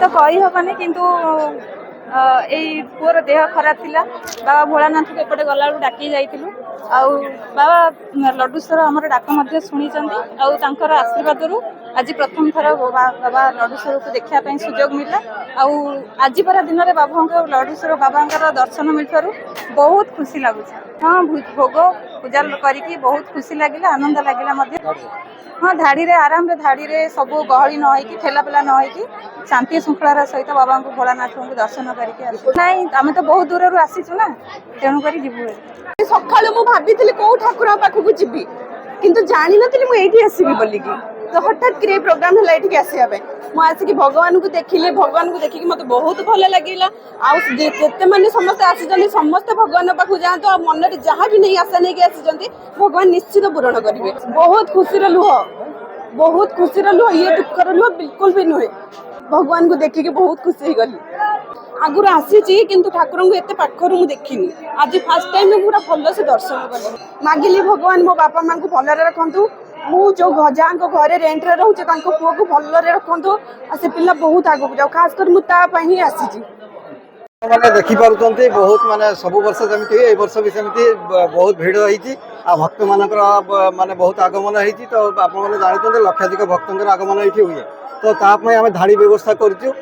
तो कही हबनी किंतु एई पुअर देह खराब थिला बाबा भोलानाथ के एपटे गला डाकी जाइतिलु आउ बाबा लड्डूस्वर हमर डाक मध्य शुणिचंती आउ तांकर आशीर्वाद रु आज प्रथम थर बाबा लड्डूस्वर को देखा सुजोग मिला आउ आज परा दिन में बाबा लड्डूस्वर बाबा दर्शन मिलू बहुत खुशी लगुच। हाँ भोग पूजा करी बहुत खुशी लगे आनंद लगे। हाँ धाड़ी रे आराम रे धाड़ी रे सब गहली न होइकी ठेला पेला न होइकी शांति श्रृंखलार सहित बाबा को भोलानाथ को दर्शन करके नाई आम तो बहुत दूर आसीचु ना तेणु करी जीवु। सकाळु मु भाबिथिली को ठाकुर पाखकु जीबी किंतु जानि नथिली मु एठी आसीबी बोलिकी तो हठात क्रे प्रोग्राम हला एठी आसीया बे मु आसी कि भगवान को देखिले भगवान को देखि मते बहुत भल लागिला आ जेते माने समस्त आसी जने समस्त भगवान पाखु जातो आ मन रे जहा भी नहीं आशा नहीं कि आसी जंती भगवान निश्चित पूर्ण करिवे। बहुत खुशी रे लुह ये दुख रे लुह बिल्कुल भी नुहे भगवान को देखि के बहुत खुशी हो गली। आगुर आसी किंतु ठाकुर को एते पाखरु मु देखिनी आज फर्स्ट टाइम पूरा भल से दर्शन कले मागिली भगवान मो बापा मां को भलरे रखंतु मु जो जहाँ घरे रेंट रे रहूचे पुओ को भलरे रखंतु से पिला बहुत आगु जाओ खास कर मु ता पई आसी मैंने देखी पार्टी बहुत माने सब वर्ष जमी ए वर्ष भी सेमती बहुत भिड़ होती भक्त मानकर माने बहुत आगमन होती तो आप जानते लक्षाधिक भक्तर आगमन ये हुए तो तापाई आम धाड़ी व्यवस्था करूँ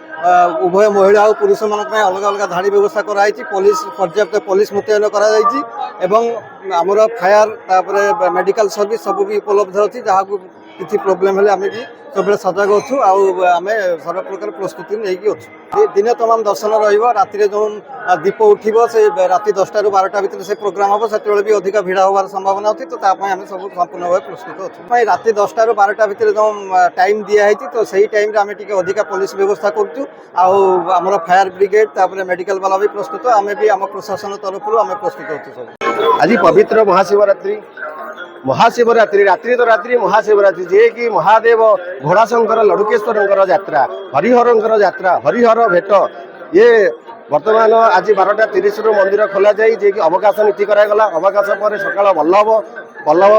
उभय महिला और पुरुष मान अलग अलग धाड़ी व्यवस्था कराई पुलिस पर्याप्त पुलिस मुतयन करमर फायर मेडिकल सर्विस सब भी उपलब्ध अच्छी जहाँ को किसी प्रोब्लेम हेल्ले आम भी सब सजग अच्छु आम सर्व प्रकार प्रस्तुति नहीं अच्छु दिन तमाम दर्शन राति जो दीप उठो से राति 10टा ରୁ 12ଟା भितर से प्रोग्राम हम से भी अधिक भिड़ होवार संभावना अच्छी तो आम सब संपूर्ण भाव प्रस्तुत अच्छे राति 10टा ରୁ 12ଟା भितर जो टाइम दिखाई तो सही टाइम आम टी अधिक पुलिस व्यवस्था करूँ आमर फायर ब्रिगेड मेडिकल वाला भी प्रस्तुत आम भी आम प्रशासन तरफ आम प्रस्तुत अच्छे सब। आज पवित्र महाशिवरात्रि रात्रि तो रात्रि महाशिवरात्रि जे कि महादेव घोड़ाशंकर लड़ुकेश्वर यात्रा हरिहर यात्रा हरिहर भेट ये वर्तमान आज 12:30 मंदिर खोल जाए जे कि अवकाश नीति करागला अवकाश पर सकाल बल्लभ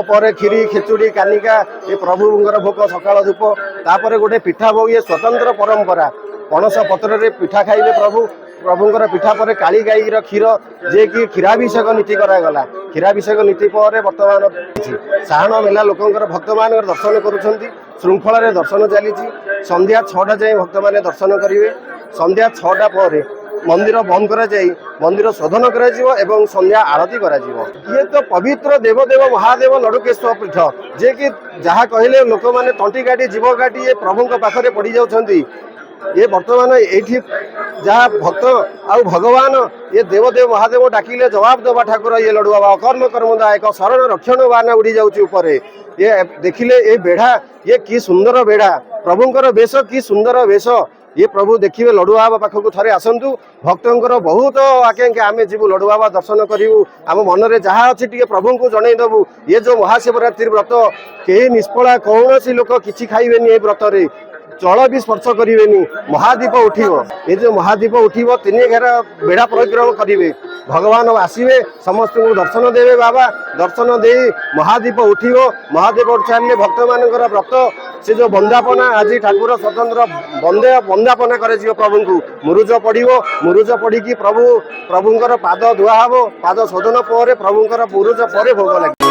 पर खीरी खेचुड़ी कानिका ये प्रभुंर भोग सकाल धूप तापर गोटे पिठा भोग ये स्वतंत्र परंपरा पणस पत्र रे पिठा खाइबे प्रभुंर पिठा पर काली गाईर क्षीर जे कि क्षीराभिषेक नीति करागला क्षीराभिषेक नीति पर वर्तमान साहाण मेला लोकंर भक्त मान दर्शन करुछंती श्रृंखला दर्शन चली संध्या 6टा जाए भक्त मैंने दर्शन करेंगे संध्या 6टा पर मंदिर बंद करा जाए मंदिर शोधन करा जीवो एवं संध्या आरती करा जीवो। ये तो पवित्र देवदेव महादेव लड़ुकेश्वर पीठ जे कि जहाँ कहले लोक मैंने तंटी काटी जीव काटी ये प्रभु पाखरे पड़ जाउछंती ये वर्तमान ये जहाँ भक्त आ भगवान ये देवदेव महादेव डाकिले जवाब देवा ठाकुर ये लड़ुआ बाबा कर्म कर्मदायक शरण रक्षण बाण उड़ी जाऊे ये देखिले ये बेढ़ा ये कि सुंदर बेढ़ा प्रभुंर वेश कि सुंदर वेश ये प्रभु देखिए लड़ुआ बाबा पाखक थे आसतु भक्तर बहुत आके आम जीवु लड़ुआ बाबा दर्शन करूँ आम मन में जहाँ अच्छी टे प्रभु को जनईदेवु ये जो महाशिवरात्रि व्रत कहीं निष्फला कौन सी लोक कि खाइबेनि ये व्रत रे जल भी स्पर्श करेनि महादीप उठिबो ये जो महादीप उठिबो 3 घेर बेढ़ा परिक्रम करेंगे भगवान आसवे समस्त को दर्शन देवे बाबा दर्शन दे महादीप उठिबो महादीप उठ सारे भक्त मानकर व्रत से जो वंदापना आज ठाकुर स्वतंत्र वंदापना करे प्रभु को मुरुज पड़ो मुरुज पड़ी प्रभुंर पाद धुआ हम पाद शोधन पर प्रभुंर मुरुज पर भोग लगे।